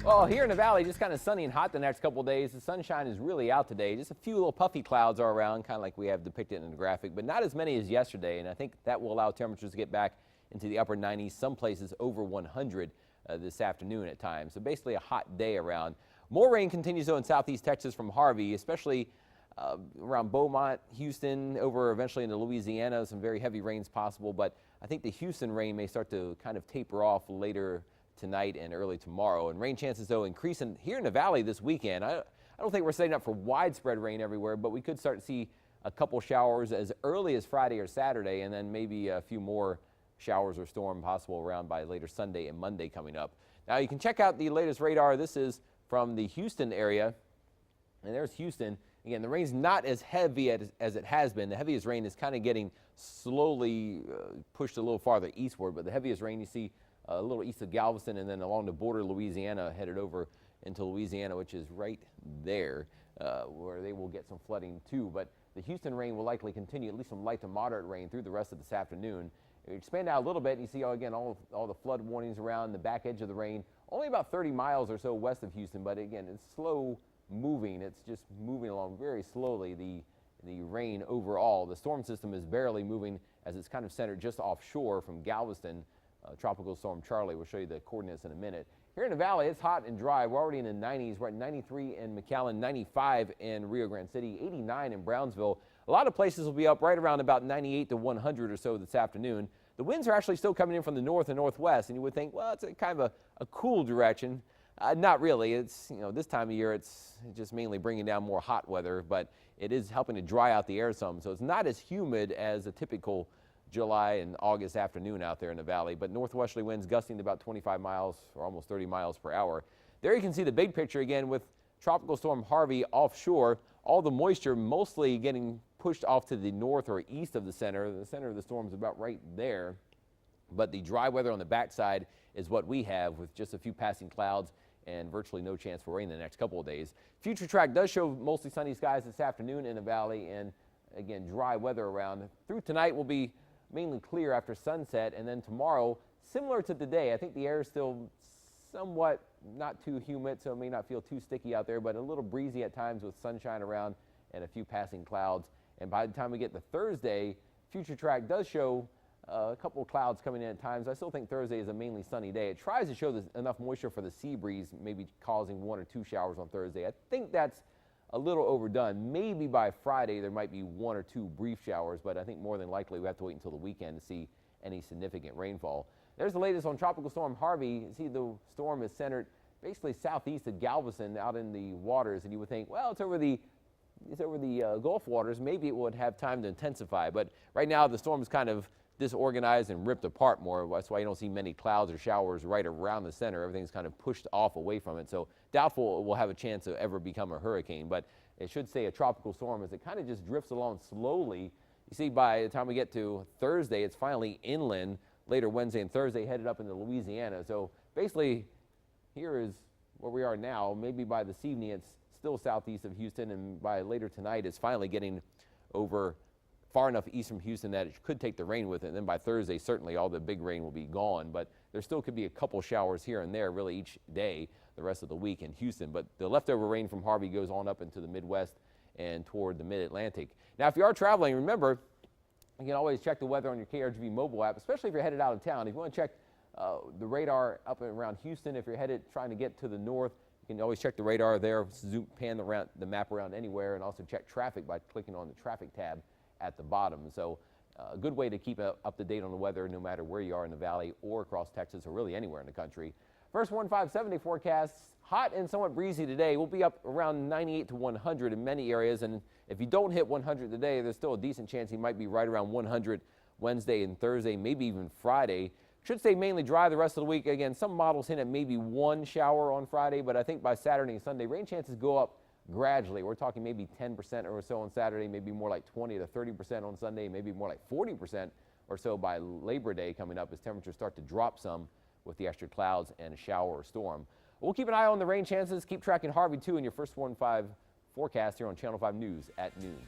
Well, here in the valley, just kind of sunny and hot the next couple of days. The sunshine is really out today. Just a few little puffy clouds are around, kind of like we have depicted in the graphic, but not as many as yesterday. And I think that will allow temperatures to get back into the upper 90s, some places over 100 this afternoon at times. So basically a hot day around. More rain continues, though, in southeast Texas from Harvey, especially around Beaumont, Houston, over eventually into Louisiana. Some very heavy rains possible, but I think the Houston rain may start to kind of taper off later tonight and early tomorrow. And rain chances, though, increasing here in the valley this weekend. I don't think we're setting up for widespread rain everywhere, but we could start to see a couple showers as early as Friday or Saturday, and then maybe a few more showers or storm possible around by later Sunday and Monday coming up. Now you can check out the latest radar. This is from the Houston area, and there's Houston. Again, the rain's not as heavy as it has been. The heaviest rain is kind of getting slowly pushed a little farther eastward, but the heaviest rain you see a little east of Galveston and then along the border of Louisiana, headed over into Louisiana, which is right there, where they will get some flooding too. But the Houston rain will likely continue, at least some light to moderate rain through the rest of this afternoon. If you expand out a little bit, and you see, again, all the flood warnings around the back edge of the rain, only about 30 miles or so west of Houston, but again, it's slow moving. It's just moving along very slowly, the rain overall. The storm system is barely moving as it's kind of centered just offshore from Galveston. Tropical Storm Charlie. We'll show you the coordinates in a minute. Here in the valley, it's hot and dry. We're already in the 90s. We're at 93 in McAllen, 95 in Rio Grande City, 89 in Brownsville. A lot of places will be up right around about 98 to 100 or so this afternoon. The winds are actually still coming in from the north and northwest, and you would think, well, it's a kind of a cool direction. Not really. It's, this time of year, it's just mainly bringing down more hot weather, but it is helping to dry out the air some. So it's not as humid as a typical July and August afternoon out there in the valley, but northwesterly winds gusting to about 25 miles or almost 30 miles per hour. There you can see the big picture again with Tropical Storm Harvey offshore. All the moisture mostly getting pushed off to the north or east of the center. The center of the storm is about right there, but the dry weather on the backside is what we have with just a few passing clouds and virtually no chance for rain the next couple of days. Future track does show mostly sunny skies this afternoon in the valley, and again, dry weather around. Through tonight will be mainly clear after sunset, and then tomorrow, similar to today, I think the air is still somewhat not too humid, so it may not feel too sticky out there, but a little breezy at times with sunshine around and a few passing clouds. And by the time we get to Thursday, Future Track does show a couple of clouds coming in at times. I still think Thursday is a mainly sunny day. It tries to show enough moisture for the sea breeze, maybe causing 1 or 2 showers on Thursday. I think that's a little overdone. Maybe by Friday there might be 1 or 2 brief showers, but I think more than likely we have to wait until the weekend to see any significant rainfall. There's the latest on Tropical Storm Harvey. You see the storm is centered basically southeast of Galveston out in the waters, and you would think, well, it's over the Gulf waters. Maybe it would have time to intensify, but right now the storm is kind of disorganized and ripped apart more. That's why you don't see many clouds or showers right around the center. Everything's kind of pushed off away from it. So doubtful it will have a chance to ever become a hurricane, but it should stay a tropical storm as it kind of just drifts along slowly. You see, by the time we get to Thursday, it's finally inland. Later Wednesday and Thursday headed up into Louisiana. So basically here is where we are now. Maybe by this evening it's still southeast of Houston, and by later tonight it's finally getting over far enough east from Houston that it could take the rain with it. And then by Thursday, certainly all the big rain will be gone, but there still could be a couple showers here and there really each day the rest of the week in Houston. But the leftover rain from Harvey goes on up into the Midwest and toward the Mid-Atlantic. Now, if you are traveling, remember, you can always check the weather on your KRGV mobile app, especially if you're headed out of town. If you want to check the radar up and around Houston, if you're headed trying to get to the north, you can always check the radar there, pan the map around anywhere, and also check traffic by clicking on the traffic tab at the bottom. So a good way to keep up to date on the weather no matter where you are in the valley or across Texas or really anywhere in the country. First 1570 forecasts, hot and somewhat breezy today. We'll be up around 98 to 100 in many areas, and if you don't hit 100 today, there's still a decent chance you might be right around 100 Wednesday and Thursday, maybe even Friday. Should stay mainly dry the rest of the week. Again, some models hint at maybe 1 shower on Friday, but I think by Saturday and Sunday, rain chances go up gradually. We're talking maybe 10% or so on Saturday, maybe more like 20 to 30% on Sunday, maybe more like 40% or so by Labor Day coming up as temperatures start to drop some with the extra clouds and a shower or storm. We'll keep an eye on the rain chances. Keep tracking Harvey too in your first 1-5 forecast here on Channel 5 News at noon.